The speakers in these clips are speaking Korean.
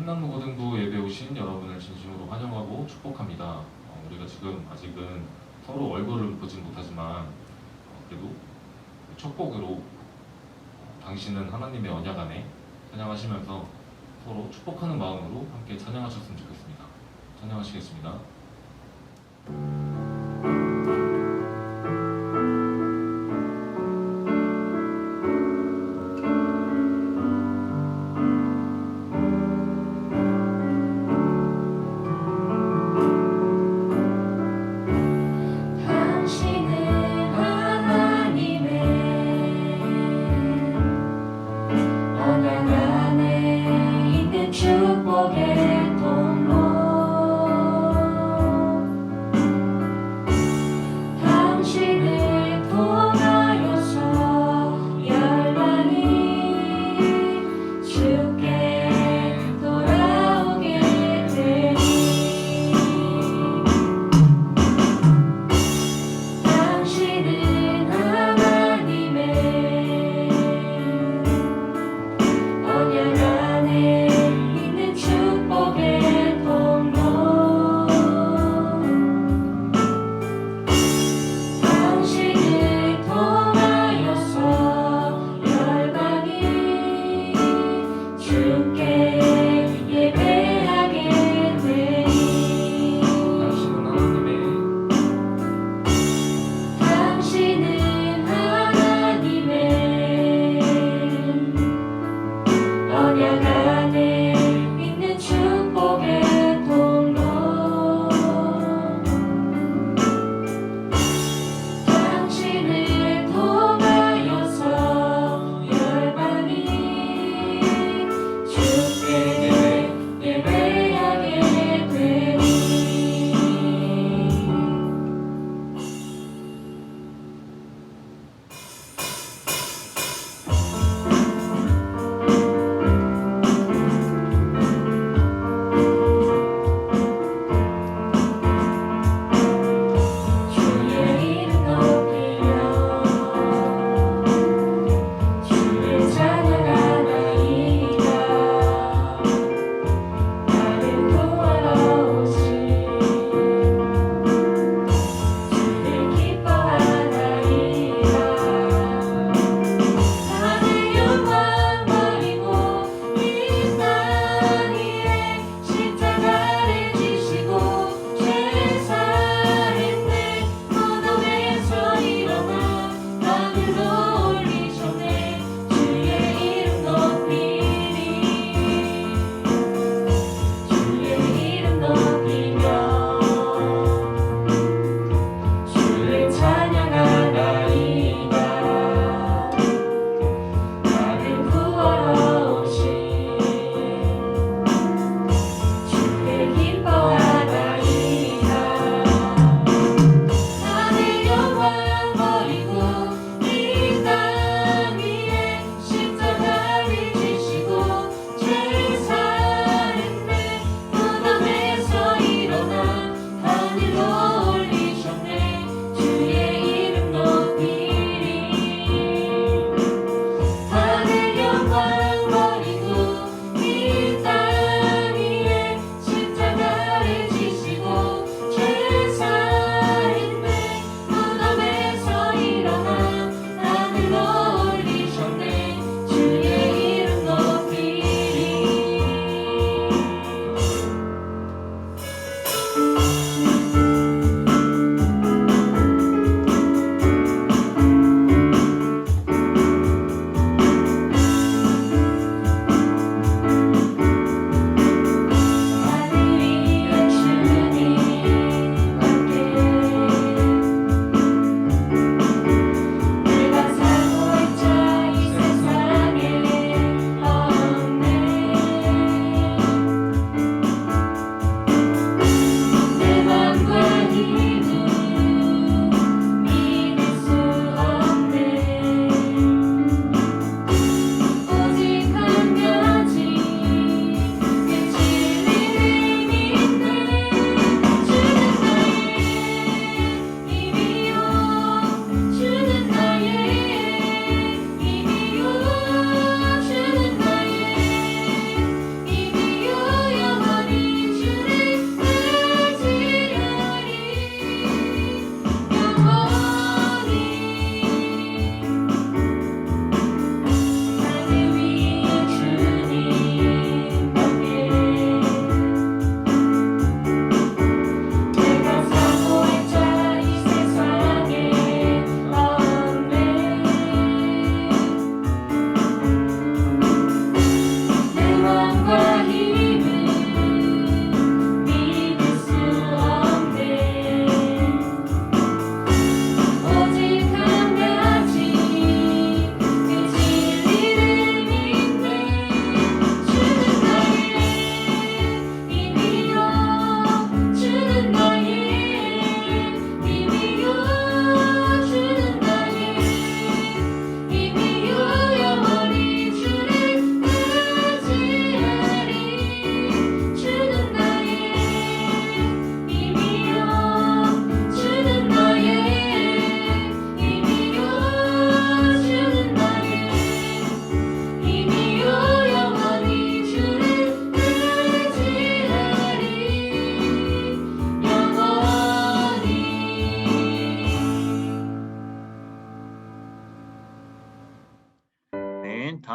한남고등부 예배 오신 여러분을 진심으로 환영하고 축복합니다. 우리가 지금 아직은 서로 얼굴을 보진 못하지만 그래도 첫 곡으로 당신은 하나님의 언약 안에 찬양하시면서 서로 축복하는 마음으로 함께 찬양하셨으면 좋겠습니다. 찬양하시겠습니다. 축복의 통로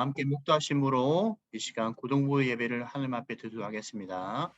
함께 묵도하심으로 이 시간 고등부 예배를 하나님 앞에 드리도록 하겠습니다.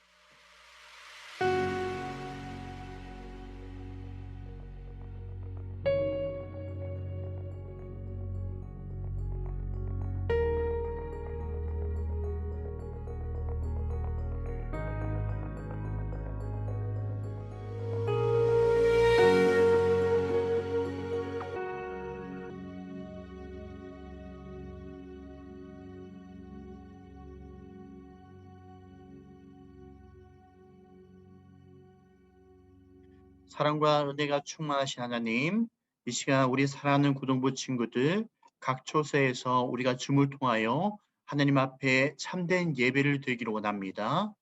사랑과 은혜가 충만하신 하나님, 이 시간 우리 사랑하는 고등부 친구들 각 초소에서 우리가 줌을 통하여 하나님 앞에 참된 예배를 드리기를 원합니다.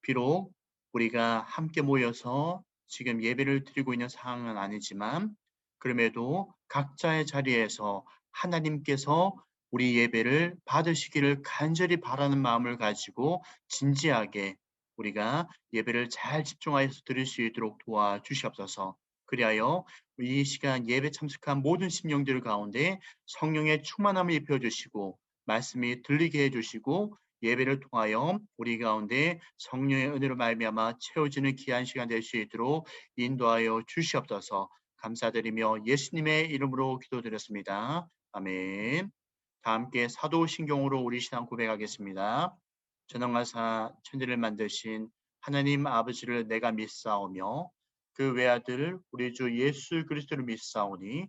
비록 우리가 함께 모여서 지금 예배를 드리고 있는 상황은 아니지만 그럼에도 각자의 자리에서 하나님께서 우리 예배를 받으시기를 간절히 바라는 마음을 가지고 진지하게 우리가 예배를 잘 집중하여서 드릴 수 있도록 도와주시옵소서. 그리하여 이 시간 예배 참석한 모든 심령들 가운데 성령의 충만함을 입혀주시고 말씀이 들리게 해주시고 예배를 통하여 우리 가운데 성령의 은혜로 말미암아 채워지는 귀한 시간 될 수 있도록 인도하여 주시옵소서. 감사드리며 예수님의 이름으로 기도드렸습니다. 아멘. 다 함께 사도신경으로 우리 신앙 고백하겠습니다. 전능하사 천지를 만드신 하나님 아버지를 내가 믿사오며 그 외아들 우리 주 예수 그리스도를 믿사오니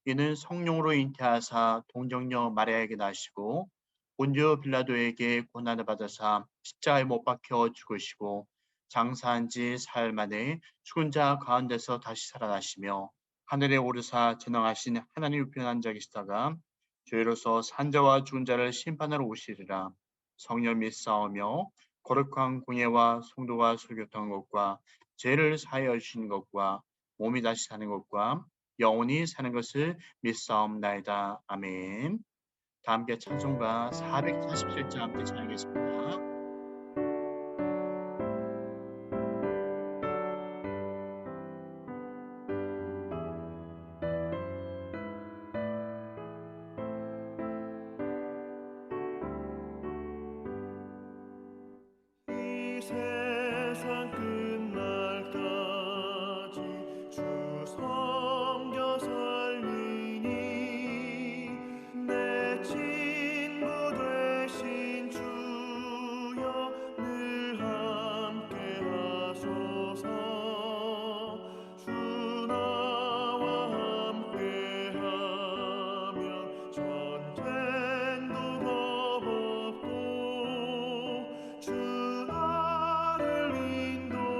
이는 성령으로 잉태하사 동정녀 마리아에게 나시고 본디오 빌라도에게 고난을 받으사 십자가에 못 박혀 죽으시고 장사한 지 사흘 만에 죽은 자 가운데서 다시 살아나시며 하늘에 오르사 전능하신 하나님 우편 앉아 계시다가 죄로서 산자와 죽은 자를 심판하러 오시리라. 성령 믿사오며 거룩한 공예와 성도가 설교한 것과 죄를 사하여 주시는 것과 몸이 다시 사는 것과 영원히 사는 것을 믿사옵나이다. 아멘. 다 함께 찬송가 447장 함께 찬양하겠습니다. 이 세상 끝날까지 주 섬겨 살리니 내 친구 되신 주여 늘 함께 하소서. 주 나와 함께 하면 전쟁도 겁없고 주 나를 인도하시니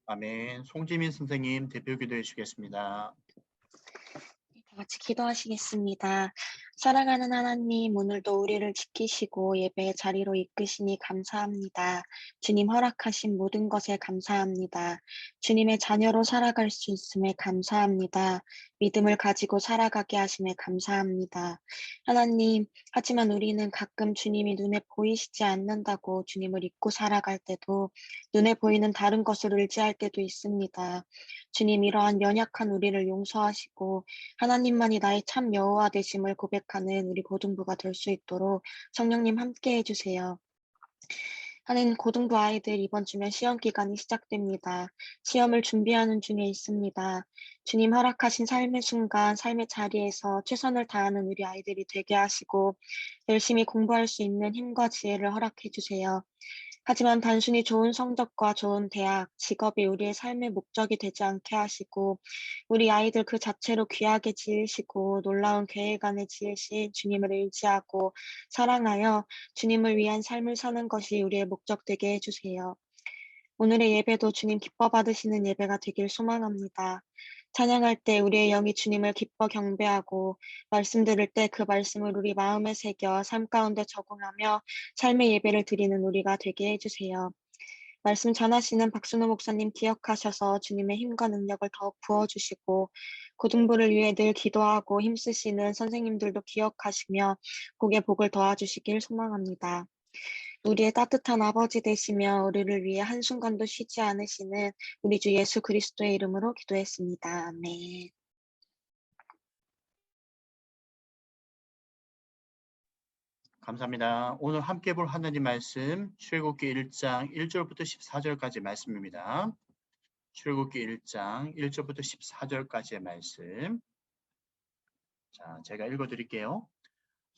아멘. 송지민 선생님 대표 기도해 주시겠습니다. 다 같이 기도하시겠습니다. 사랑하는 하나님, 오늘도 우리를 지키시고 예배의 자리로 이끄시니 감사합니다. 주님 허락하신 모든 것에 감사합니다. 주님의 자녀로 살아갈 수 있음에 감사합니다. 믿음을 가지고 살아가게 하심에 감사합니다. 하나님, 하지만 우리는 가끔 주님이 눈에 보이시지 않는다고 주님을 잊고 살아갈 때도 눈에 보이는 다른 것을 의지할 때도 있습니다. 주님, 이러한 연약한 우리를 용서하시고 하나님만이 나의 참 여호와 되심을 고백하는 우리 고등부가 될 수 있도록 성령님 함께 해주세요. 하는 고등부 아이들 이번 주면 시험 기간이 시작됩니다. 시험을 준비하는 중에 있습니다. 주님 허락하신 삶의 순간, 삶의 자리에서 최선을 다하는 우리 아이들이 되게 하시고 열심히 공부할 수 있는 힘과 지혜를 허락해 주세요. 하지만 단순히 좋은 성적과 좋은 대학, 직업이 우리의 삶의 목적이 되지 않게 하시고 우리 아이들 그 자체로 귀하게 지으시고 놀라운 계획 안에 지으신 주님을 의지하고 사랑하여 주님을 위한 삶을 사는 것이 우리의 목적 되게 해주세요. 오늘의 예배도 주님 기뻐 받으시는 예배가 되길 소망합니다. 찬양할 때 우리의 영이 주님을 기뻐 경배하고 말씀 들을 때 그 말씀을 우리 마음에 새겨 삶 가운데 적응하며 삶의 예배를 드리는 우리가 되게 해주세요. 말씀 전하시는 박순호 목사님 기억하셔서 주님의 힘과 능력을 더욱 부어주시고 고등부를 위해 늘 기도하고 힘쓰시는 선생님들도 기억하시며 복에 복을 더하주시길 소망합니다. 우리의 따뜻한 아버지 되시며 우리를 위해 한순간도 쉬지 않으시는 우리 주 예수 그리스도의 이름으로 기도했습니다. 아멘. 감사합니다. 오늘 함께 볼 하나님 말씀 출애굽기 1장 1절부터 14절까지 말씀입니다. 출애굽기 1장 1절부터 14절까지의 말씀. 자, 제가 읽어 드릴게요.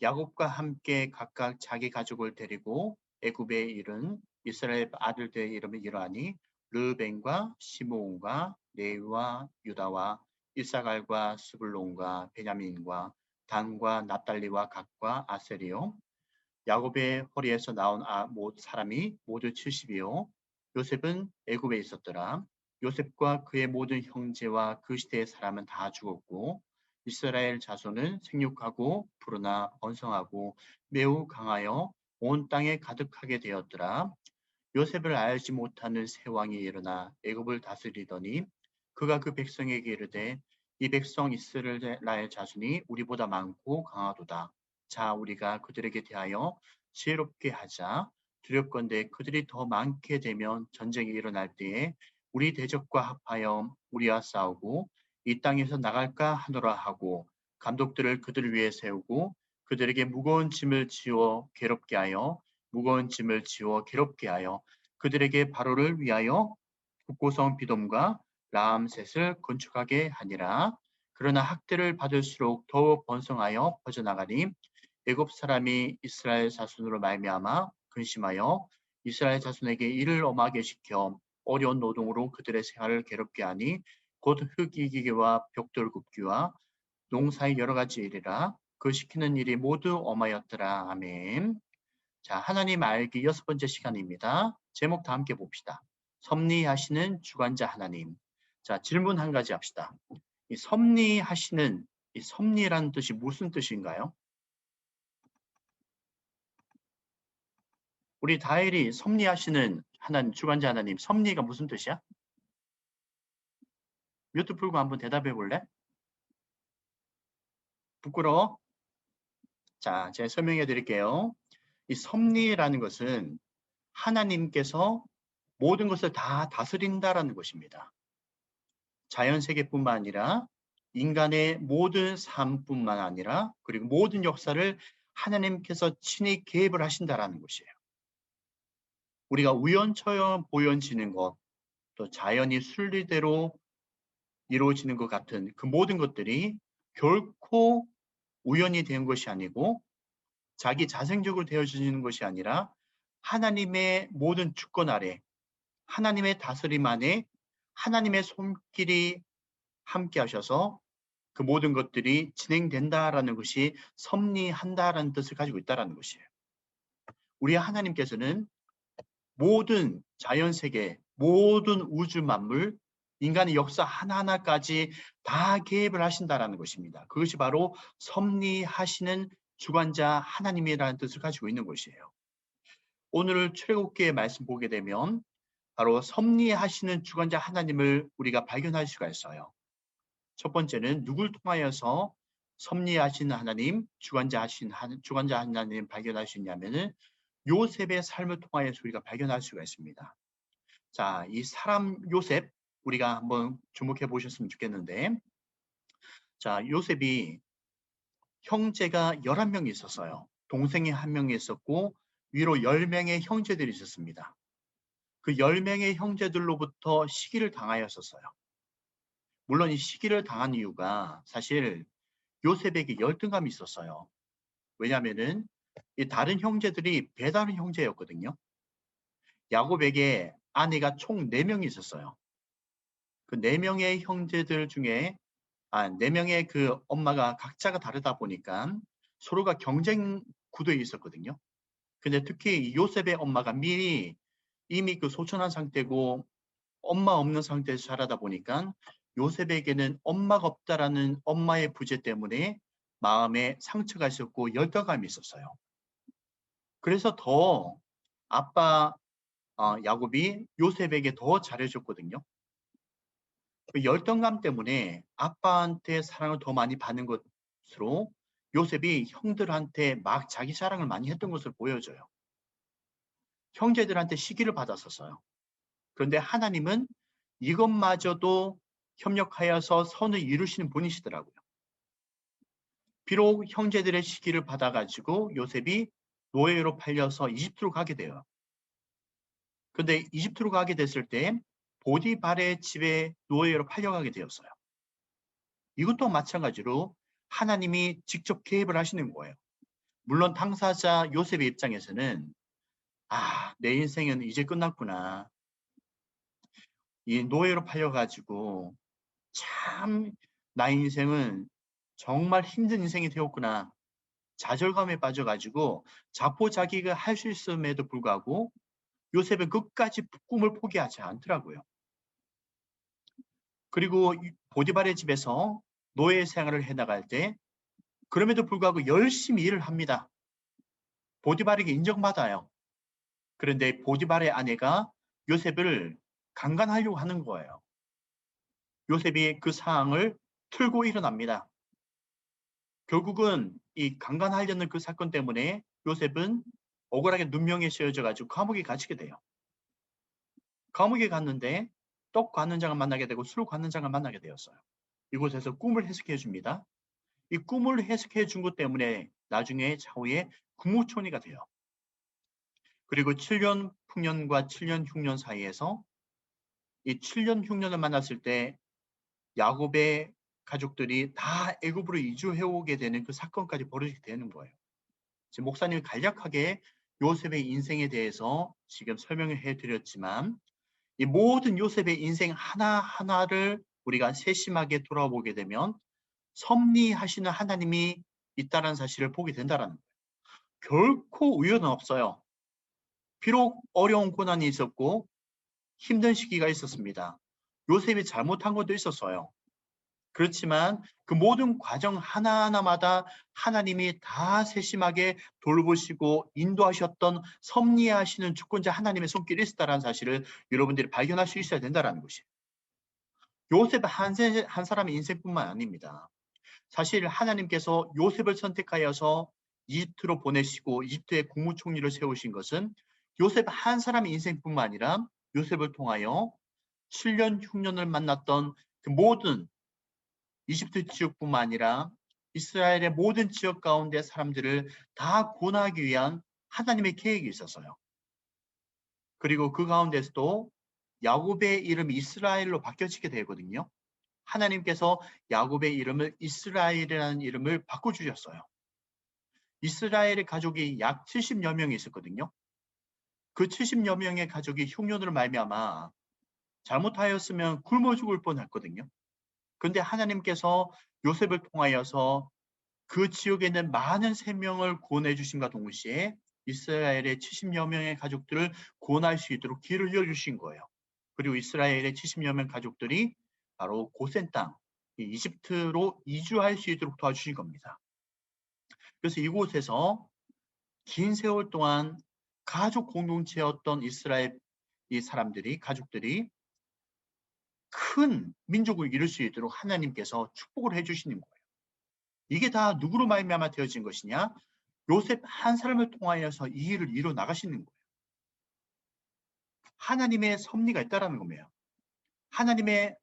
야곱과 함께 각각 자기 가족을 데리고 애굽에 이른 이스라엘 아들들의 이름이 이러하니 르벤과 시므온과 레위와 유다와 이사갈과 스불론과 베냐민과 단과 납달리와 gad과 아셀이요. 야곱의 허리에서 나온 사람이 모두 70이요. 요셉은 애굽에 있었더라. 요셉과 그의 모든 형제와 그 시대의 사람은 다 죽었고 이스라엘 자손은 생육하고 푸르나 번성하고 매우 강하여 온 땅에 가득하게 되었더라. 요셉을 알지 못하는 새 왕이 일어나 애굽을 다스리더니 그가 그 백성에게 이르되 이 백성 이스라엘 자손이 우리보다 많고 강하도다. 자, 우리가 그들에게 대하여 지혜롭게 하자. 두렵건대 그들이 더 많게 되면 전쟁이 일어날 때에 우리 대적과 합하여 우리와 싸우고 이 땅에서 나갈까 하노라 하고 감독들을 그들 위에 세우고 그들에게 무거운 짐을 지워 괴롭게 하여 그들에게 바로를 위하여 북고성 비돔과 라암셋을 건축하게 하니라. 그러나 학대를 받을수록 더욱 번성하여 퍼져나가니 애굽 사람이 이스라엘 자손으로 말미암아 근심하여 이스라엘 자손에게 일을 엄하게 시켜 어려운 노동으로 그들의 생활을 괴롭게 하니 곧 흙이기와 벽돌 굽기와 농사의 여러 가지 일이라. 그 시키는 일이 모두 엄하였더라. 아멘. 자, 하나님 알기 6번째 시간입니다. 제목 다 함께 봅시다. 섭리하시는 주관자 하나님. 자, 질문 한 가지 합시다. 이 섭리하시는, 이 섭리라는 뜻이 무슨 뜻인가요? 우리 다일이 섭리하시는 하나님, 주관자 하나님, 섭리가 무슨 뜻이야? 뮤트 풀고 한번 대답해 볼래? 부끄러워? 자, 제가 설명해 드릴게요. 이 섭리라는 것은 하나님께서 모든 것을 다 다스린다라는 것입니다. 자연 세계뿐만 아니라 인간의 모든 삶뿐만 아니라 그리고 모든 역사를 하나님께서 친히 개입을 하신다라는 것이에요. 우리가 우연처럼 보여지는 것, 또 자연이 순리대로 이루어지는 것 같은 그 모든 것들이 결코 우연이 된 것이 아니고 자기 자생적으로 되어지는 것이 아니라 하나님의 모든 주권 아래 하나님의 다스림 안에 하나님의 손길이 함께 하셔서 그 모든 것들이 진행된다라는 것이 섭리한다라는 뜻을 가지고 있다라는 것이에요. 우리 하나님께서는 모든 자연세계, 모든 우주 만물, 인간의 역사 하나하나까지 다 개입을 하신다라는 것입니다. 그것이 바로 섭리하시는 주관자 하나님이라는 뜻을 가지고 있는 것이에요. 오늘 출애굽기의 말씀 보게 되면 바로 섭리하시는 주관자 하나님을 우리가 발견할 수가 있어요. 첫 번째는 누굴 통하여서 섭리하신 하나님, 주관자 하나님 발견할 수 있냐면은 요셉의 삶을 통하여서 우리가 발견할 수가 있습니다. 자, 이 사람 요셉 우리가 한번 주목해 보셨으면 좋겠는데, 자, 요셉이 형제가 11명이 있었어요. 동생이 1명이 있었고 위로 10명의 형제들이 있었습니다. 그 10명의 형제들로부터 시기를 당하였었어요. 물론 이 시기를 당한 이유가 사실 요셉에게 열등감이 있었어요. 왜냐하면은 이 다른 형제들이 배다른 형제였거든요. 야곱에게 아내가 총 4명이 있었어요. 그 4명의 형제들 중에 4명의 그 엄마가 각자가 다르다 보니까 서로가 경쟁 구도에 있었거든요. 근데 특히 요셉의 엄마가 이미 그 소천한 상태고 엄마 없는 상태에서 자라다 보니까 요셉에게는 엄마가 없다라는 엄마의 부재 때문에 마음에 상처가 있었고 열등감이 있었어요. 그래서 더 아빠 야곱이 요셉에게 더 잘해줬거든요. 그 열등감 때문에 아빠한테 사랑을 더 많이 받는 것으로 요셉이 형들한테 막 자기 자랑을 많이 했던 것을 보여줘요. 형제들한테 시기를 받았었어요. 그런데 하나님은 이것마저도 협력하여서 선을 이루시는 분이시더라고요. 비록 형제들의 시기를 받아가지고 요셉이 노예로 팔려서 이집트로 가게 돼요. 그런데 이집트로 가게 됐을 때 보디발의 집에 노예로 팔려가게 되었어요. 이것도 마찬가지로 하나님이 직접 개입을 하시는 거예요. 물론 당사자 요셉의 입장에서는 내 인생은 이제 끝났구나. 이 노예로 팔려가지고 참 나의 인생은 정말 힘든 인생이 되었구나. 좌절감에 빠져가지고 자포자기가 할 수 있음에도 불구하고 요셉은 끝까지 꿈을 포기하지 않더라고요. 그리고 보디발의 집에서 노예 생활을 해나갈 때 그럼에도 불구하고 열심히 일을 합니다. 보디발에게 인정받아요. 그런데 보디발의 아내가 요셉을 강간하려고 하는 거예요. 요셉이 그 상황을 틀고 일어납니다. 결국은 이 강간하려는 그 사건 때문에 요셉은 억울하게 눈명에 씌어져 가지고 감옥에 갇히게 돼요. 감옥에 갔는데 떡 관원장을 만나게 되고 술 관원장을 만나게 되었어요. 이곳에서 꿈을 해석해 줍니다. 이 꿈을 해석해 준 것 때문에 나중에 차후에 국무총리가 돼요. 그리고 7년 풍년과 7년 흉년 사이에서 이 7년 흉년을 만났을 때 야곱의 가족들이 다 애굽으로 이주해 오게 되는 그 사건까지 벌어지게 되는 거예요. 지금 목사님이 간략하게 요셉의 인생에 대해서 지금 설명을 해드렸지만 이 모든 요셉의 인생 하나하나를 우리가 세심하게 돌아보게 되면 섭리하시는 하나님이 있다는 사실을 보게 된다는 거예요. 결코 우연은 없어요. 비록 어려운 고난이 있었고 힘든 시기가 있었습니다. 요셉이 잘못한 것도 있었어요. 그렇지만 그 모든 과정 하나하나마다 하나님이 다 세심하게 돌보시고 인도하셨던 섭리하시는 주권자 하나님의 손길이 있었다는 사실을 여러분들이 발견할 수 있어야 된다는 것이에요. 요셉 한 사람의 인생뿐만 아닙니다. 사실 하나님께서 요셉을 선택하여서 이집트로 보내시고 이집트의 국무총리를 세우신 것은 요셉 한 사람의 인생뿐만 아니라 요셉을 통하여 7년 흉년을 만났던 그 모든 이집트 지역뿐만 아니라 이스라엘의 모든 지역 가운데 사람들을 다 구원하기 위한 하나님의 계획이 있었어요. 그리고 그 가운데서도 야곱의 이름이 이스라엘로 바뀌어지게 되거든요. 하나님께서 야곱의 이름을 이스라엘이라는 이름을 바꿔주셨어요. 이스라엘의 가족이 약 70여 명이 있었거든요. 그 70여 명의 가족이 흉년으로 말미암아 잘못하였으면 굶어 죽을 뻔했거든요. 그런데 하나님께서 요셉을 통하여서 그 지역에 있는 많은 생명을 구원해 주심과 동시에 이스라엘의 70여 명의 가족들을 구원할 수 있도록 길을 열어주신 거예요. 그리고 이스라엘의 70여 명 가족들이 바로 고센 땅, 이 이집트로 이주할 수 있도록 도와주신 겁니다. 그래서 이곳에서 긴 세월 동안 가족 공동체였던 이스라엘 이 사람들이, 가족들이 큰 민족을 이룰 수 있도록 하나님께서 축복을 해주시는 거예요. 이게 다 누구로 말미암아 되어진 것이냐? 요셉 한 사람을 통하여서 이 일을 이뤄 나가시는 거예요. 하나님의 섭리가 있다라는 겁니다. 하나님의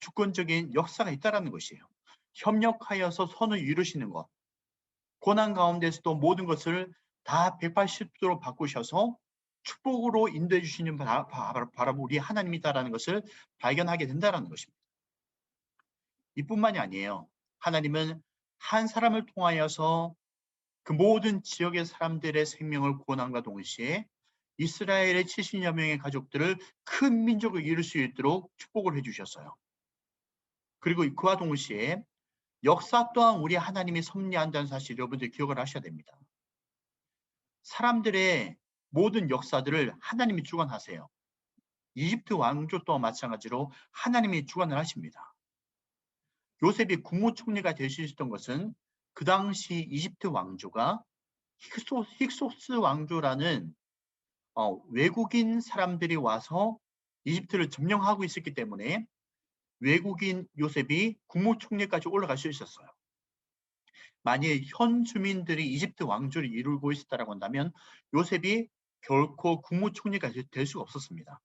주권적인 역사가 있다라는 것이에요. 협력하여서 선을 이루시는 것. 고난 가운데서도 모든 것을 다 180도로 바꾸셔서 축복으로 인도해 주시는 바로 우리 하나님이다라는 것을 발견하게 된다는 것입니다. 이뿐만이 아니에요. 하나님은 한 사람을 통하여서 그 모든 지역의 사람들의 생명을 구원함과 동시에 이스라엘의 70여 명의 가족들을 큰 민족을 이룰 수 있도록 축복을 해주셨어요. 그리고 그와 동시에 역사 또한 우리 하나님이 섭리한다는 사실 여러분들 기억을 하셔야 됩니다. 사람들의 모든 역사들을 하나님이 주관하세요. 이집트 왕조 또한 마찬가지로 하나님이 주관을 하십니다. 요셉이 국무총리가 될 수 있었던 것은 그 당시 이집트 왕조가 힉소스 왕조라는 외국인 사람들이 와서 이집트를 점령하고 있었기 때문에 외국인 요셉이 국무총리까지 올라갈 수 있었어요. 만일 현 주민들이 이집트 왕조를 이루고 있었다고 한다면 요셉이 결코 국무총리가 될 수가 없었습니다.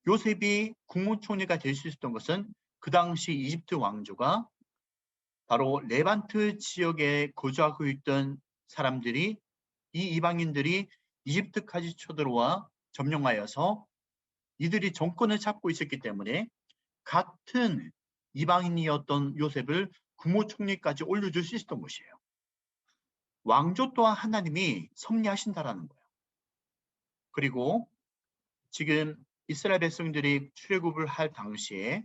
요셉이 국무총리가 될 수 있었던 것은 그 당시 이집트 왕조가 바로 레반트 지역에 거주하고 있던 사람들이, 이 이방인들이 이집트까지 쳐들어와 점령하여서 이들이 정권을 잡고 있었기 때문에 같은 이방인이었던 요셉을 국무총리까지 올려줄 수 있었던 것이에요. 왕조 또한 하나님이 섭리하신다라는 거예요. 그리고 지금 이스라엘 백성들이 출애굽을 할 당시에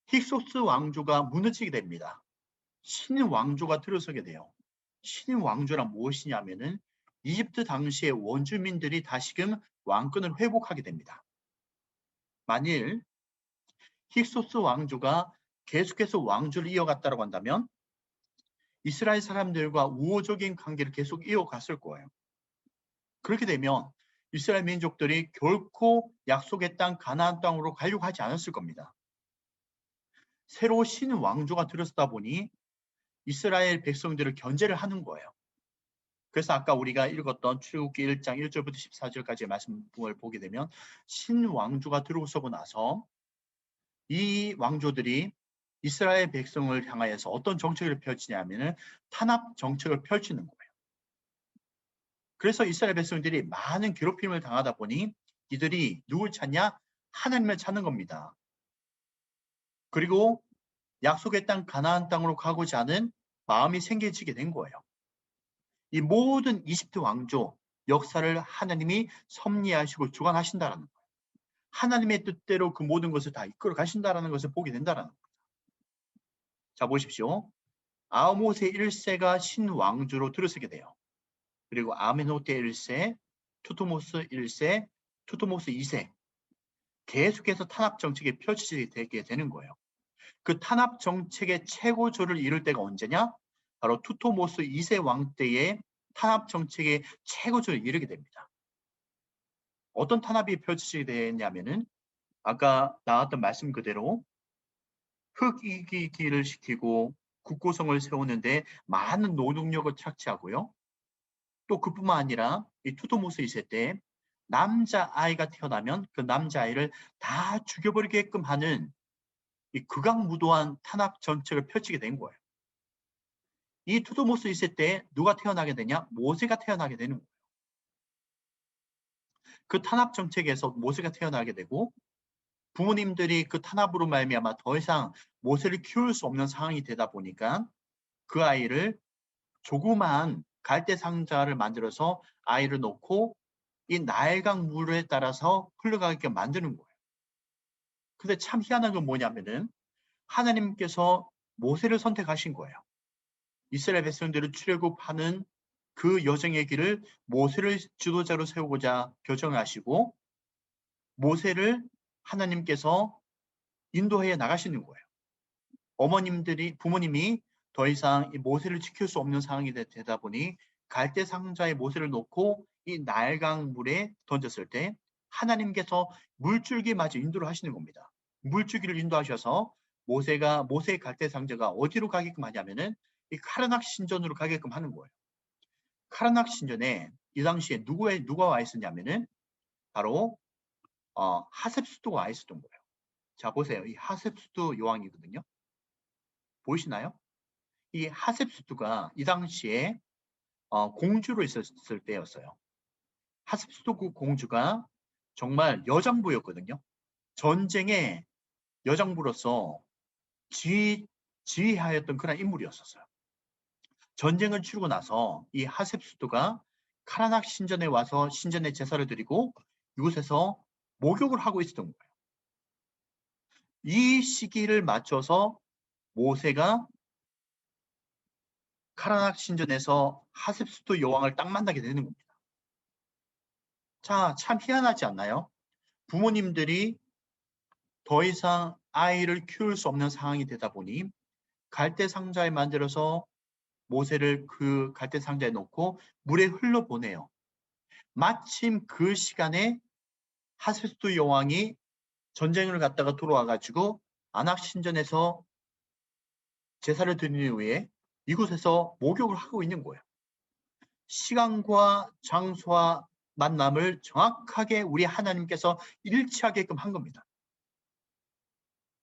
힉소스 왕조가 무너지게 됩니다. 신인 왕조가 들어서게 돼요. 신인 왕조란 무엇이냐면은 이집트 당시의 원주민들이 다시금 왕권을 회복하게 됩니다. 만일 힉소스 왕조가 계속해서 왕조를 이어갔다고 한다면 이스라엘 사람들과 우호적인 관계를 계속 이어갔을 거예요. 그렇게 되면 이스라엘 민족들이 결코 약속의 땅 가나안 땅으로 가려고 하지 않았을 겁니다. 새로 신 왕조가 들어서다 보니 이스라엘 백성들을 견제를 하는 거예요. 그래서 아까 우리가 읽었던 출애굽기 1장 1절부터 14절까지의 말씀을 보게 되면 신 왕조가 들어서고 나서 이 왕조들이 이스라엘 백성을 향하여서 어떤 정책을 펼치냐면은 탄압 정책을 펼치는 거예요. 그래서 이스라엘 백성들이 많은 괴롭힘을 당하다 보니 이들이 누굴 찾냐? 하나님을 찾는 겁니다. 그리고 약속의 땅 가나안 땅으로 가고자 하는 마음이 생겨지게 된 거예요. 이 모든 이집트 왕조 역사를 하나님이 섭리하시고 주관하신다라는 거예요. 하나님의 뜻대로 그 모든 것을 다 이끌어 가신다라는 것을 보게 된다라는 거예요. 자, 보십시오. 아모스 1세가 신왕조로 들어서게 돼요. 그리고 아멘호테 1세, 투토모스 1세, 투토모스 2세 계속해서 탄압 정책이 펼쳐지게 되게 되는 거예요. 그 탄압 정책의 최고조를 이룰 때가 언제냐? 바로 투토모스 2세 왕 때의 탄압 정책의 최고조를 이루게 됩니다. 어떤 탄압이 펼쳐지게 되냐면은 아까 나왔던 말씀 그대로 흙이기를 시키고 국고성을 세우는데 많은 노동력을 착취하고요. 또 그뿐만 아니라 이 투토모스 2세 때 남자아이가 태어나면 그 남자아이를 다 죽여버리게끔 하는 이 극악무도한 탄압 정책을 펼치게 된 거예요. 이 투토모스 2세 때 누가 태어나게 되냐? 모세가 태어나게 되는 거예요. 그 탄압 정책에서 모세가 태어나게 되고 부모님들이 그 탄압으로 말미암아 더 이상 모세를 키울 수 없는 상황이 되다 보니까 그 아이를 조그마한 갈대 상자를 만들어서 아이를 놓고 이 나일강 물에 따라서 흘러가게 만드는 거예요. 근데 참 희한한 건 뭐냐면은 하나님께서 모세를 선택하신 거예요. 이스라엘 백성들을 출애굽하는 그 여정의 길을 모세를 지도자로 세우고자 결정하시고 모세를 하나님께서 인도해 나가시는 거예요. 부모님이 더 이상 이 모세를 지킬 수 없는 상황이 되다 보니 갈대 상자에 모세를 놓고 이 나일강 물에 던졌을 때 하나님께서 물줄기 마저 인도를 하시는 겁니다. 물줄기를 인도하셔서 모세의 갈대 상자가 어디로 가게끔 하냐면은 이 카르낙 신전으로 가게끔 하는 거예요. 카르낙 신전에 이 당시에 누가 와 있었냐면은 바로 하셉스토가 와 있었던 거예요. 자, 보세요. 이 하셉스토 여왕이거든요. 보이시나요? 이 하셉스토가 이 당시에 공주로 있었을 때였어요. 하셉스토 공주가 정말 여장부였거든요. 전쟁의 여장부로서 지휘하였던 그런 인물이었었어요. 전쟁을 치르고 나서 이 하셉스토가 카라낙 신전에 와서 신전에 제사를 드리고 이곳에서 목욕을 하고 있었던 거예요. 이 시기를 맞춰서 모세가 카라낙 신전에서 하셉스토 여왕을 딱 만나게 되는 겁니다. 자, 참 희한하지 않나요? 부모님들이 더 이상 아이를 키울 수 없는 상황이 되다 보니 갈대 상자에 만들어서 모세를 그 갈대 상자에 놓고 물에 흘러보내요. 마침 그 시간에 하셉스토 여왕이 전쟁을 갔다가 돌아와가지고 아낙 신전에서 제사를 드린 후에 이곳에서 목욕을 하고 있는 거예요. 시간과 장소와 만남을 정확하게 우리 하나님께서 일치하게끔 한 겁니다.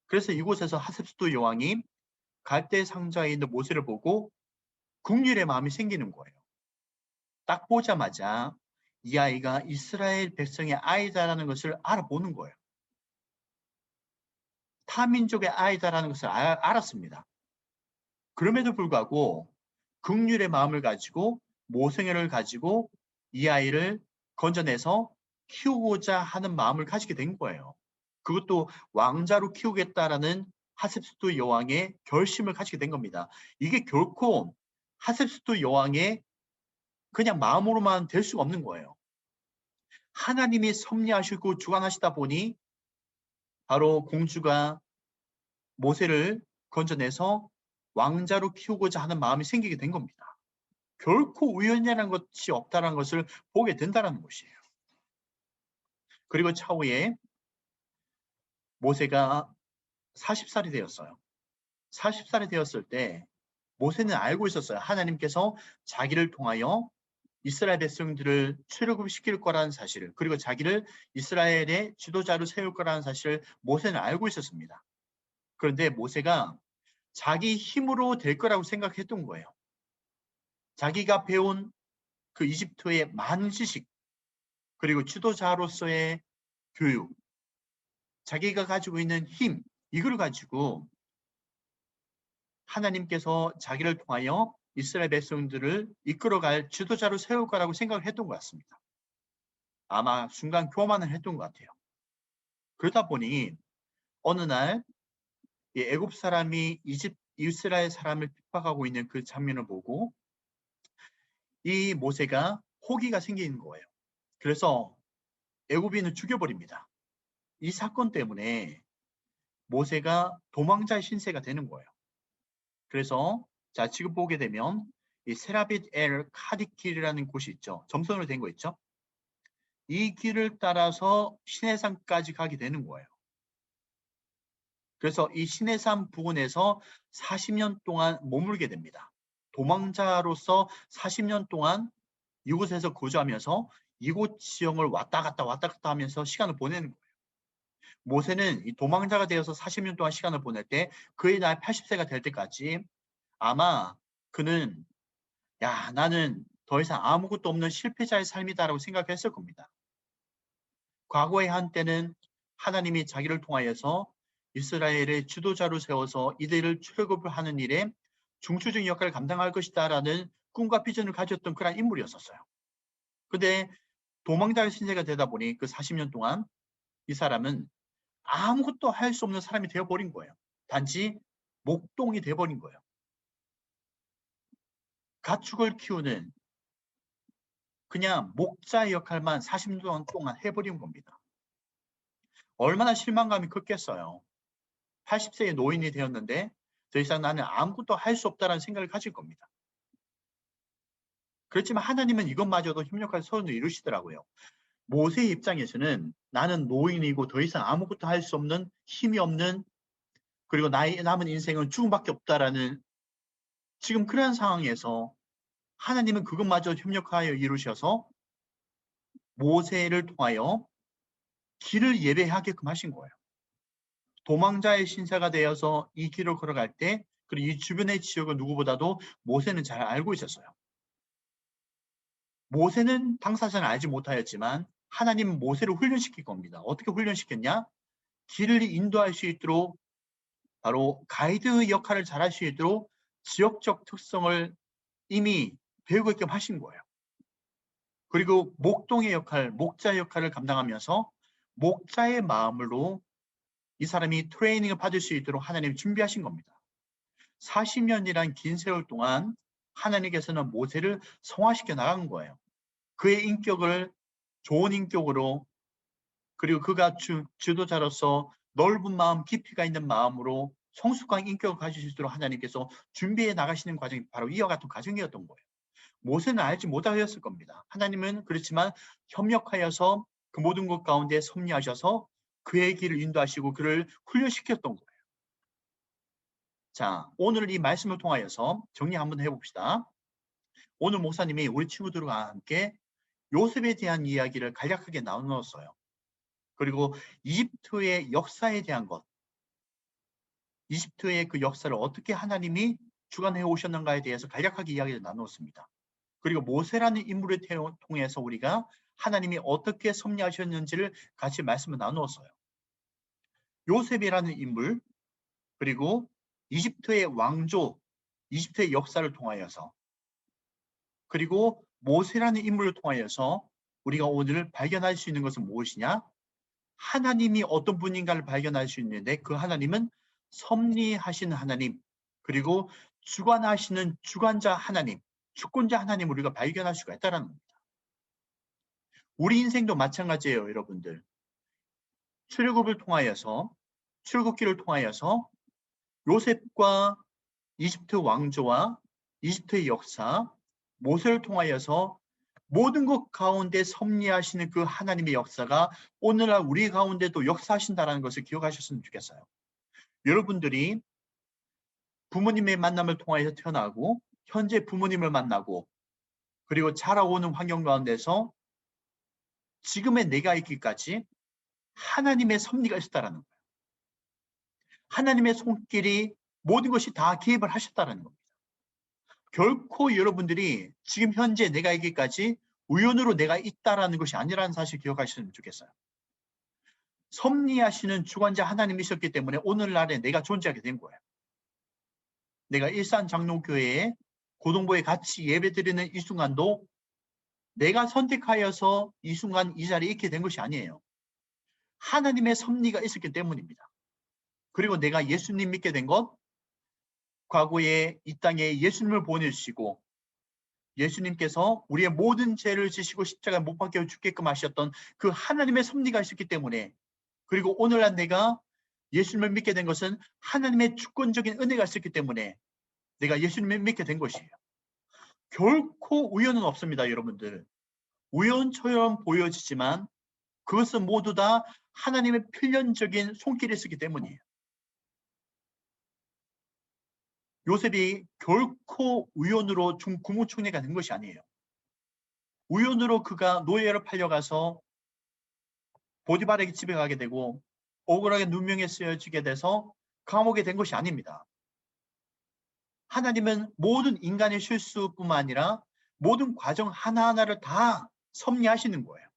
그래서 이곳에서 하셉스토 여왕이 갈대 상자에 있는 모세를 보고 긍휼의 마음이 생기는 거예요. 딱 보자마자 이 아이가 이스라엘 백성의 아이다라는 것을 알아보는 거예요. 타민족의 아이다라는 것을 알았습니다. 그럼에도 불구하고 긍휼의 마음을 가지고 모생애를 가지고 이 아이를 건져내서 키우고자 하는 마음을 가지게 된 거예요. 그것도 왕자로 키우겠다라는 하셉스토 여왕의 결심을 가지게 된 겁니다. 이게 결코 하셉스토 여왕의 그냥 마음으로만 될 수가 없는 거예요. 하나님이 섭리하시고 주관하시다 보니 바로 공주가 모세를 건져내서 왕자로 키우고자 하는 마음이 생기게 된 겁니다. 결코 우연이라는 것이 없다는 것을 보게 된다는 것이에요. 그리고 차후에 모세가 40살이 되었어요. 40살이 되었을 때 모세는 알고 있었어요. 하나님께서 자기를 통하여 이스라엘 백성들을 출애굽시킬 거라는 사실을, 그리고 자기를 이스라엘의 지도자로 세울 거라는 사실을 모세는 알고 있었습니다. 그런데 모세가 자기 힘으로 될 거라고 생각했던 거예요. 자기가 배운 그 이집트의 많은 지식, 그리고 지도자로서의 교육, 자기가 가지고 있는 힘, 이걸 가지고 하나님께서 자기를 통하여 이스라엘 백성들을 이끌어갈 지도자로 세울 거라고 생각을 했던 것 같습니다. 아마 순간 교만을 했던 것 같아요. 그러다 보니 어느 날 애굽 사람이 이스라엘 사람을 핍박하고 있는 그 장면을 보고 이 모세가 호기가 생기는 거예요. 그래서 애굽인을 죽여버립니다. 이 사건 때문에 모세가 도망자의 신세가 되는 거예요. 그래서 자, 지금 보게 되면 이 세라빗 엘 카디길이라는 곳이 있죠. 점선으로 된 거 있죠. 이 길을 따라서 시내산까지 가게 되는 거예요. 그래서 이 시내산 부근에서 40년 동안 머물게 됩니다. 도망자로서 40년 동안 이곳에서 거주하면서 이곳 지형을 왔다 갔다 하면서 시간을 보내는 거예요. 모세는 이 도망자가 되어서 40년 동안 시간을 보낼 때 그의 나이 80세가 될 때까지 아마 그는 나는 더 이상 아무것도 없는 실패자의 삶이다라고 생각했을 겁니다. 과거의 한때는 하나님이 자기를 통하여서 이스라엘의 지도자로 세워서 이들을 출애굽을 하는 일에 중추적인 역할을 감당할 것이다라는 꿈과 비전을 가졌던 그런 인물이었었어요. 근데 도망자의 신세가 되다 보니 그 40년 동안 이 사람은 아무것도 할 수 없는 사람이 되어버린 거예요. 단지 목동이 되어버린 거예요. 가축을 키우는 그냥 목자의 역할만 40년 동안 해버린 겁니다. 얼마나 실망감이 컸겠어요. 80세의 노인이 되었는데 더 이상 나는 아무것도 할 수 없다는 생각을 가질 겁니다. 그렇지만 하나님은 이것마저도 협력할 선을 이루시더라고요. 모세의 입장에서는 나는 노인이고 더 이상 아무것도 할 수 없는, 힘이 없는, 그리고 나의 남은 인생은 죽음밖에 없다라는 지금 그런 상황에서 하나님은 그것마저 협력하여 이루셔서 모세를 통하여 길을 예배하게끔 하신 거예요. 도망자의 신세가 되어서 이 길을 걸어갈 때, 그리고 이 주변의 지역을 누구보다도 모세는 잘 알고 있었어요. 모세는 당사자는 알지 못하였지만 하나님은 모세를 훈련시킬 겁니다. 어떻게 훈련시켰냐? 길을 인도할 수 있도록, 바로 가이드 역할을 잘할 수 있도록 지역적 특성을 이미 배우게끔 하신 거예요. 그리고 목동의 역할, 목자 역할을 감당하면서 목자의 마음으로 이 사람이 트레이닝을 받을 수 있도록 하나님이 준비하신 겁니다. 40년이란 긴 세월 동안 하나님께서는 모세를 성화시켜 나간 거예요. 그의 인격을 좋은 인격으로, 그리고 그가 지도자로서 넓은 마음, 깊이가 있는 마음으로 성숙한 인격을 가질 수 있도록 하나님께서 준비해 나가시는 과정이 바로 이와 같은 과정이었던 거예요. 모세는 알지 못하였을 겁니다. 하나님은 그렇지만 협력하여서 그 모든 것 가운데 섭리하셔서 그의 길을 인도하시고 그를 훈련시켰던 거예요. 자, 오늘 이 말씀을 통하여서 정리 한번 해봅시다. 오늘 목사님이 우리 친구들과 함께 요셉에 대한 이야기를 간략하게 나누었어요. 그리고 이집트의 역사에 대한 것, 이집트의 그 역사를 어떻게 하나님이 주관해 오셨는가에 대해서 간략하게 이야기를 나누었습니다. 그리고 모세라는 인물을 통해서 우리가 하나님이 어떻게 섭리하셨는지를 같이 말씀을 나누었어요. 요셉이라는 인물, 그리고 이집트의 왕조, 이집트의 역사를 통하여서, 그리고 모세라는 인물을 통하여서 우리가 오늘 발견할 수 있는 것은 무엇이냐? 하나님이 어떤 분인가를 발견할 수 있는데 그 하나님은 섭리하시는 하나님, 그리고 주관하시는 주관자 하나님, 주권자 하나님 우리가 발견할 수가 있다는 겁니다. 우리 인생도 마찬가지예요, 여러분들. 출애굽을 통하여서, 출애굽기를 통하여서 요셉과 이집트 왕조와 이집트의 역사, 모세를 통하여서 모든 것 가운데 섭리하시는 그 하나님의 역사가 오늘날 우리 가운데도 역사하신다는 것을 기억하셨으면 좋겠어요. 여러분들이 부모님의 만남을 통하여서 태어나고 현재 부모님을 만나고 그리고 자라오는 환경 가운데서 지금의 내가 있기까지 하나님의 섭리가 있었다는 거예요. 하나님의 손길이 모든 것이 다 개입을 하셨다는 겁니다. 결코 여러분들이 지금 현재 내가 있기까지 우연으로 내가 있다라는 것이 아니라는 사실 기억하시면 좋겠어요. 섭리하시는 주관자 하나님이 있었기 때문에 오늘날에 내가 존재하게 된 거예요. 내가 일산장로교회에 고동부에 같이 예배드리는 이 순간도 내가 선택하여서 이 순간 이 자리에 있게 된 것이 아니에요. 하나님의 섭리가 있었기 때문입니다. 그리고 내가 예수님 믿게 된 것, 과거에 이 땅에 예수님을 보내주시고 예수님께서 우리의 모든 죄를 지시고 십자가에 못 박혀 죽게끔 하셨던 그 하나님의 섭리가 있었기 때문에, 그리고 오늘날 내가 예수님을 믿게 된 것은 하나님의 주권적인 은혜가 있었기 때문에 내가 예수님을 믿게 된 것이에요. 결코 우연은 없습니다, 여러분들. 우연처럼 보여지지만 그것은 모두 다 하나님의 필연적인 손길이 있었기 때문이에요. 요셉이 결코 우연으로 국무총리가 된 것이 아니에요. 우연으로 그가 노예로 팔려가서 보디발에게 집에 가게 되고 억울하게 누명에 쓰여지게 돼서 감옥에 된 것이 아닙니다. 하나님은 모든 인간의 실수뿐만 아니라 모든 과정 하나하나를 다 섭리하시는 거예요.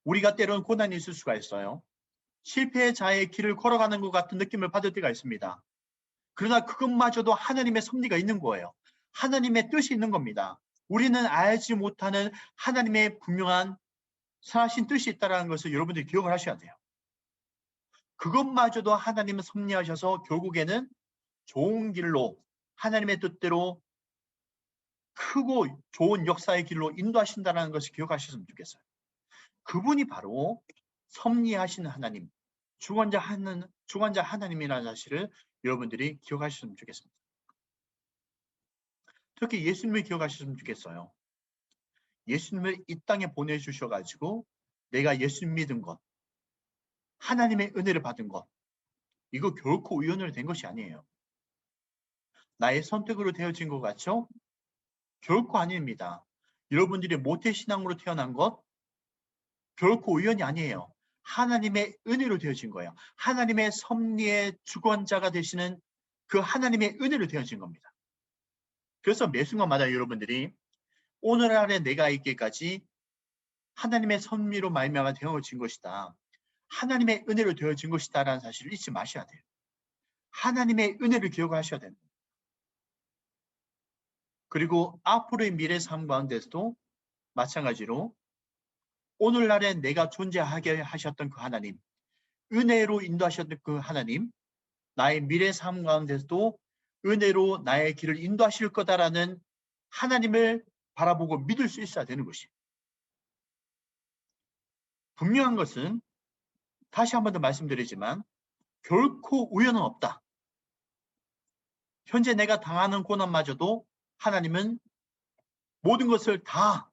우리가 때로는 고난이 있을 수가 있어요. 실패자의 길을 걸어가는 것 같은 느낌을 받을 때가 있습니다. 그러나 그것마저도 하나님의 섭리가 있는 거예요. 하나님의 뜻이 있는 겁니다. 우리는 알지 못하는 하나님의 분명한 선하신 뜻이 있다는 것을 여러분들이 기억을 하셔야 돼요. 그것마저도 하나님은 섭리하셔서 결국에는 좋은 길로 하나님의 뜻대로 크고 좋은 역사의 길로 인도하신다는 것을 기억하셨으면 좋겠어요. 그분이 바로 섭리하시는 하나님, 주관자 하나님이라는 사실을 여러분들이 기억하셨으면 좋겠습니다. 특히 예수님을 기억하셨으면 좋겠어요. 예수님을 이 땅에 보내주셔가지고 내가 예수님 믿은 것, 하나님의 은혜를 받은 것, 이거 결코 우연으로 된 것이 아니에요. 나의 선택으로 되어진 것 같죠? 결코 아닙니다. 여러분들이 모태신앙으로 태어난 것 결코 우연이 아니에요. 하나님의 은혜로 되어진 거예요. 하나님의 섭리의 주권자가 되시는 그 하나님의 은혜로 되어진 겁니다. 그래서 매 순간마다 여러분들이 오늘날에 내가 있기까지 하나님의 섭리로 말미암아 되어진 것이다. 하나님의 은혜로 되어진 것이다라는 사실을 잊지 마셔야 돼요. 하나님의 은혜를 기억하셔야 됩니다. 그리고 앞으로의 미래 삶 가운데서도 마찬가지로 오늘날에 내가 존재하게 하셨던 그 하나님, 은혜로 인도하셨던 그 하나님, 나의 미래 삶 가운데서도 은혜로 나의 길을 인도하실 거다라는 하나님을 바라보고 믿을 수 있어야 되는 것이에요. 분명한 것은 다시 한 번 더 말씀드리지만 결코 우연은 없다. 현재 내가 당하는 고난마저도 하나님은 모든 것을 다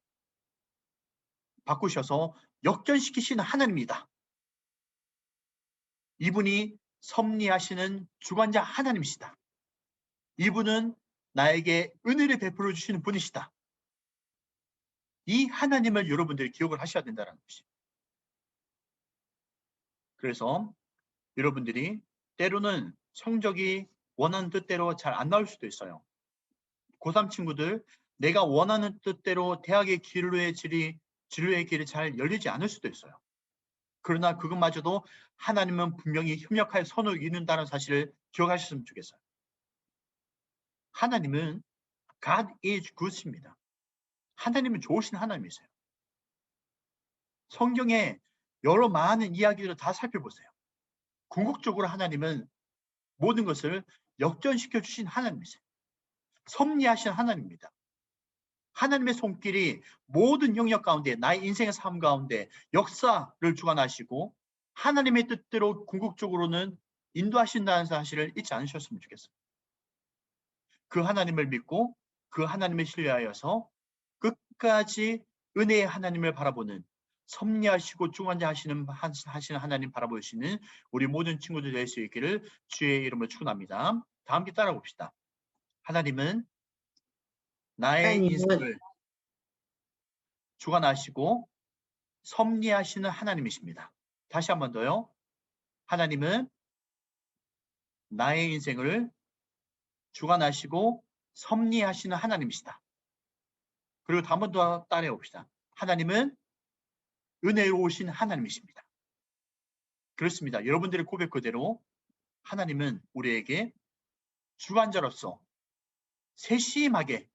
바꾸셔서 역전시키시는 하나님이다. 이분이 섭리하시는 주관자 하나님이시다. 이분은 나에게 은혜를 베풀어 주시는 분이시다. 이 하나님을 여러분들이 기억을 하셔야 된다는 것이에요. 그래서 여러분들이 때로는 성적이 원하는 뜻대로 잘 안 나올 수도 있어요. 고3 친구들, 내가 원하는 뜻대로 대학의 진로의 길이 잘 열리지 않을 수도 있어요. 그러나 그것마저도 하나님은 분명히 협력하여 선을 이룬다는 사실을 기억하셨으면 좋겠어요. 하나님은 God is good입니다. 하나님은 좋으신 하나님이세요. 성경에 여러 많은 이야기들을 다 살펴보세요. 궁극적으로 하나님은 모든 것을 역전시켜 주신 하나님이세요. 섭리하신 하나님입니다. 하나님의 손길이 모든 영역 가운데, 나의 인생의 삶 가운데 역사를 주관하시고 하나님의 뜻대로 궁극적으로는 인도하신다는 사실을 잊지 않으셨으면 좋겠어요. 그 하나님을 믿고 그 하나님을 신뢰하여서 끝까지 은혜의 하나님을 바라보는, 섭리하시고 주관자 하시는 하나님 바라보시는 우리 모든 친구들 될 수 있기를 주의 이름으로 축원합니다. 다 함께 따라 봅시다. 하나님은 나의 인생을 주관하시고 섭리하시는 하나님이십니다. 다시 한 번 더요. 하나님은 나의 인생을 주관하시고 섭리하시는 하나님이시다. 그리고 한 번 더 따라해 봅시다. 하나님은 은혜로우신 하나님이십니다. 그렇습니다. 여러분들의 고백 그대로 하나님은 우리에게 주관자로서 세심하게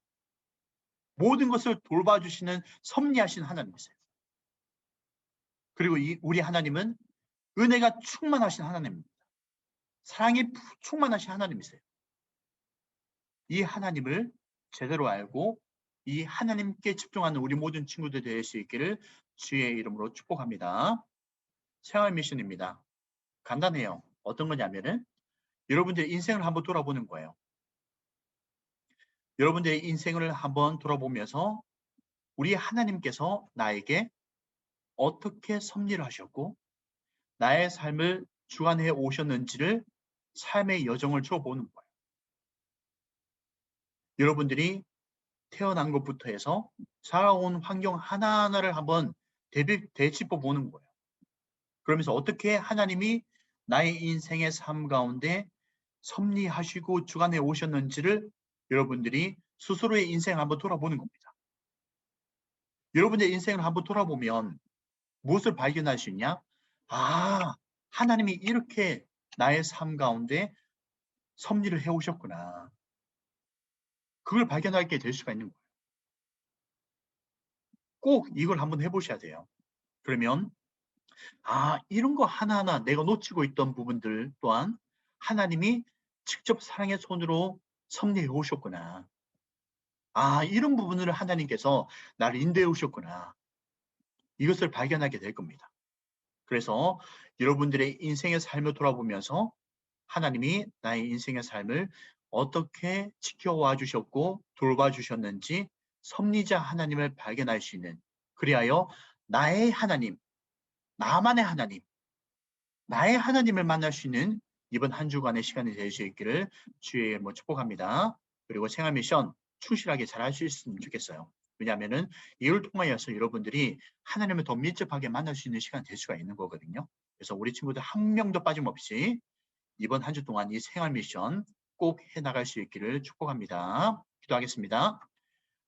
모든 것을 돌봐주시는 섭리하신 하나님이세요. 그리고 우리 하나님은 은혜가 충만하신 하나님입니다. 사랑이 충만하신 하나님이세요. 이 하나님을 제대로 알고 이 하나님께 집중하는 우리 모든 친구들 될 수 있기를 주의 이름으로 축복합니다. 생활 미션입니다. 간단해요. 어떤 거냐면은 여러분들의 인생을 한번 돌아보는 거예요. 여러분들의 인생을 한번 돌아보면서 우리 하나님께서 나에게 어떻게 섭리를 하셨고 나의 삶을 주관해 오셨는지를 삶의 여정을 줘보는 거예요. 여러분들이 태어난 것부터 해서 살아온 환경 하나하나를 한번 되짚어 보는 거예요. 그러면서 어떻게 하나님이 나의 인생의 삶 가운데 섭리하시고 주관해 오셨는지를 여러분들이 스스로의 인생을 한번 돌아보는 겁니다. 여러분의 인생을 한번 돌아보면 무엇을 발견할 수 있냐? 아, 하나님이 이렇게 나의 삶 가운데 섭리를 해오셨구나. 그걸 발견하게 될 수가 있는 거예요. 꼭 이걸 한번 해보셔야 돼요. 그러면 이런 거 하나하나 내가 놓치고 있던 부분들 또한 하나님이 직접 사랑의 손으로 섭리해 오셨구나. 이런 부분을 하나님께서 나를 인도해 오셨구나. 이것을 발견하게 될 겁니다. 그래서 여러분들의 인생의 삶을 돌아보면서 하나님이 나의 인생의 삶을 어떻게 지켜와 주셨고 돌봐주셨는지 섭리자 하나님을 발견할 수 있는, 그리하여 나의 하나님, 나만의 하나님, 나의 하나님을 만날 수 있는 이번 한 주간의 시간이 될 수 있기를 주의 이름으로 축복합니다. 그리고 생활 미션 충실하게 잘 할 수 있으면 좋겠어요. 왜냐하면은 이를 통하여서 여러분들이 하나님을 더 밀접하게 만날 수 있는 시간이 될 수가 있는 거거든요. 그래서 우리 친구들 한 명도 빠짐없이 이번 한 주 동안 이 생활 미션 꼭 해나갈 수 있기를 축복합니다. 기도하겠습니다.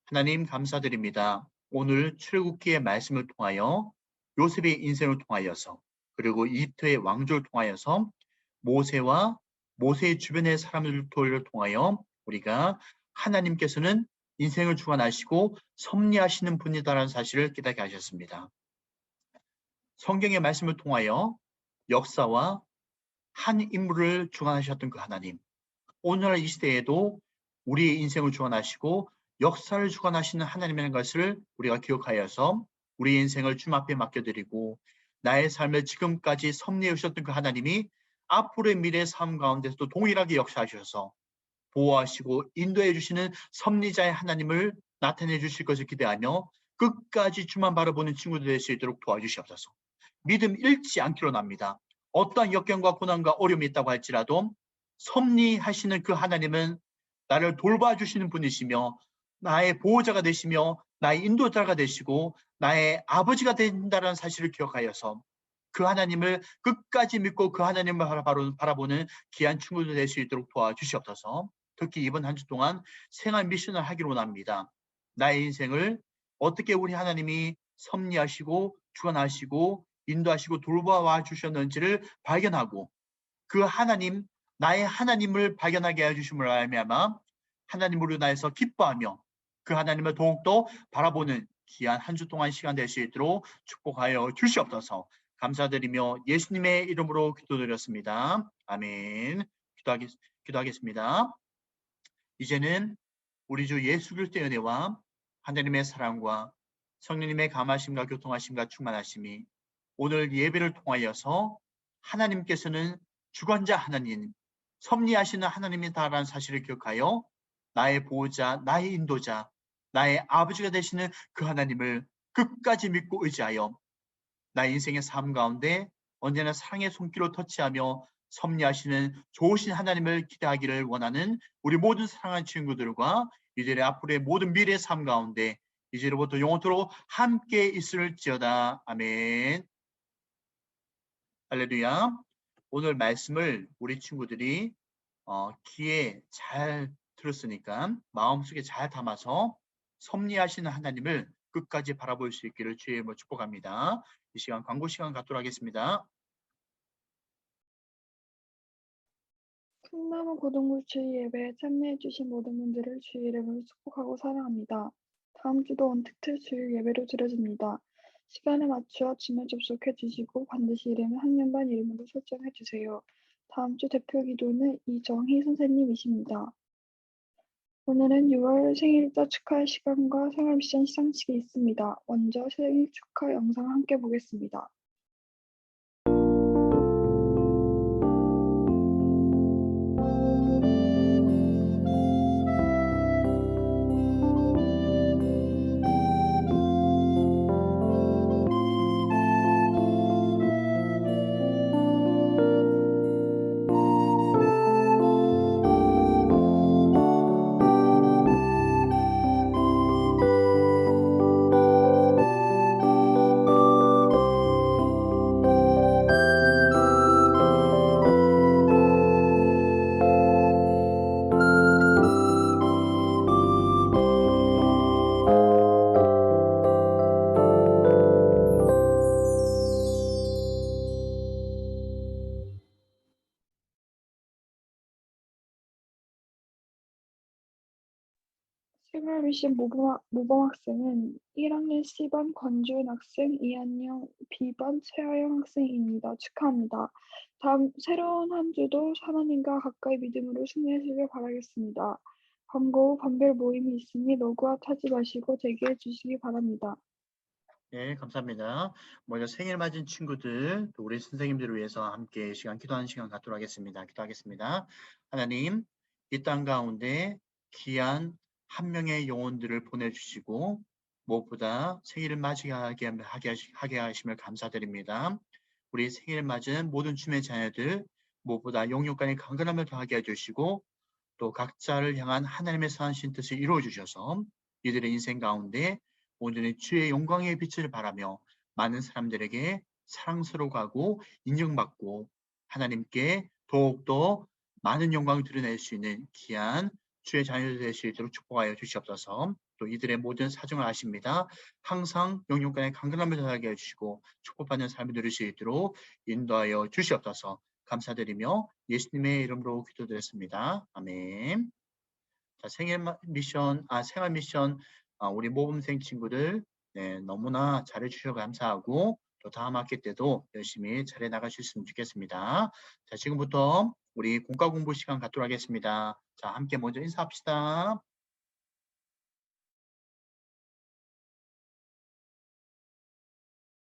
하나님 감사드립니다. 오늘 출애굽기의 말씀을 통하여 요셉의 인생을 통하여서, 그리고 이집트의 왕조를 통하여서 모세와 모세의 주변의 사람들을 통하여 우리가 하나님께서는 인생을 주관하시고 섭리하시는 분이다라는 사실을 깨닫게 하셨습니다. 성경의 말씀을 통하여 역사와 한 인물을 주관하셨던 그 하나님, 오늘날 이 시대에도 우리의 인생을 주관하시고 역사를 주관하시는 하나님이라는 것을 우리가 기억하여서 우리의 인생을 주님 앞에 맡겨드리고 나의 삶을 지금까지 섭리해 주셨던 그 하나님이 앞으로의 미래의 삶 가운데서도 동일하게 역사하셔서 보호하시고 인도해 주시는 섭리자의 하나님을 나타내 주실 것을 기대하며 끝까지 주만 바라보는 친구들 될 수 있도록 도와주시옵소서. 믿음 잃지 않기로 납니다. 어떠한 역경과 고난과 어려움이 있다고 할지라도 섭리하시는 그 하나님은 나를 돌봐주시는 분이시며 나의 보호자가 되시며 나의 인도자가 되시고 나의 아버지가 된다는 사실을 기억하여서 그 하나님을 끝까지 믿고 그 하나님을 바라보는 귀한 친구들 될 수 있도록 도와주시옵소서. 특히 이번 한 주 동안 생활 미션을 하기로 원합니다. 나의 인생을 어떻게 우리 하나님이 섭리하시고 주관하시고 인도하시고 돌봐와 주셨는지를 발견하고 그 하나님, 나의 하나님을 발견하게 해주심을 알미암아 하나님으로 인하여서 기뻐하며 그 하나님을 더욱더 바라보는 귀한 한 주 동안 시간 될 수 있도록 축복하여 주시옵소서. 감사드리며 예수님의 이름으로 기도드렸습니다. 아멘. 기도하겠습니다. 이제는 우리 주 예수 그리스도의 은혜와 하나님의 사랑과 성령님의 감하심과 교통하심과 충만하심이 오늘 예배를 통하여서 하나님께서는 주관자 하나님, 섭리하시는 하나님이다라는 사실을 기억하여 나의 보호자, 나의 인도자, 나의 아버지가 되시는 그 하나님을 끝까지 믿고 의지하여 나의 인생의 삶 가운데 언제나 사랑의 손길로 터치하며 섭리하시는 좋으신 하나님을 기대하기를 원하는 우리 모든 사랑하는 친구들과 이제의 앞으로의 모든 미래의 삶 가운데 이제로부터 영원토록 함께 있을지어다. 아멘. 할렐루야. 오늘 말씀을 우리 친구들이 귀에 잘 들었으니까 마음속에 잘 담아서 섭리하시는 하나님을 끝까지 바라볼 수 있기를 주의 이름으로 축복합니다. 이 시간 광고 시간 갖도록 하겠습니다. 풍나무 고등부 주일 예배에 참여해주신 모든 분들을 주의 이름으로 축복하고 사랑합니다. 다음 주도 언택트 주일 예배로 드려집니다. 시간에 맞추어 주말 접속해 주시고 반드시 이름을 학년반 이름으로 설정해 주세요. 다음 주 대표 기도는 이정희 선생님이십니다. 오늘은 6월 생일자 축하 시간과 생활 미션 시상식이 있습니다. 먼저 생일 축하 영상 함께 보겠습니다. 생활 미션 모범 학생은 1학년 C반 권주은 학생, 2학년 B반 최하영 학생입니다. 축하합니다. 다음 새로운 한 주도 하나님과 가까이 믿음으로 승리하시길 바라겠습니다. 광고 후 반별 모임이 있으니 로그아웃 하지 마시고 대기해 주시기 바랍니다. 네, 감사합니다. 먼저 생일 맞은 친구들, 또 우리 선생님들을 위해서 함께 기도하는 시간 갖도록 하겠습니다. 기도하겠습니다. 하나님, 이 땅 가운데 귀한 한 명의 영혼들을 보내주시고, 무엇보다 생일을 하게 하심을 감사드립니다. 우리 생일 맞은 모든 주님의 자녀들, 무엇보다 영육간의 강건함을 더하게 해주시고, 또 각자를 향한 하나님의 선하신 뜻을 이루어 주셔서 이들의 인생 가운데 온전히 주의 영광의 빛을 바라며 많은 사람들에게 사랑스러워 하고 인정받고 하나님께 더욱더 많은 영광을 드러낼 수 있는 귀한 주의 자녀들 될 수 있도록 축복하여 주시옵소서. 또 이들의 모든 사정을 아십니다. 항상 영육간의 강건함을 더하게 해주시고 축복받는 삶을 누릴 수 있도록 인도하여 주시옵소서. 감사드리며 예수님의 이름으로 기도드렸습니다. 아멘. 자, 생활 미션, 우리 모범생 친구들, 네, 너무나 잘해주셔서 감사하고, 또 다음 학기 때도 열심히 잘해 나갈 수 있으면 좋겠습니다. 자, 지금부터 우리 공과 공부 시간 갖도록 하겠습니다. 자, 함께 먼저 인사합시다.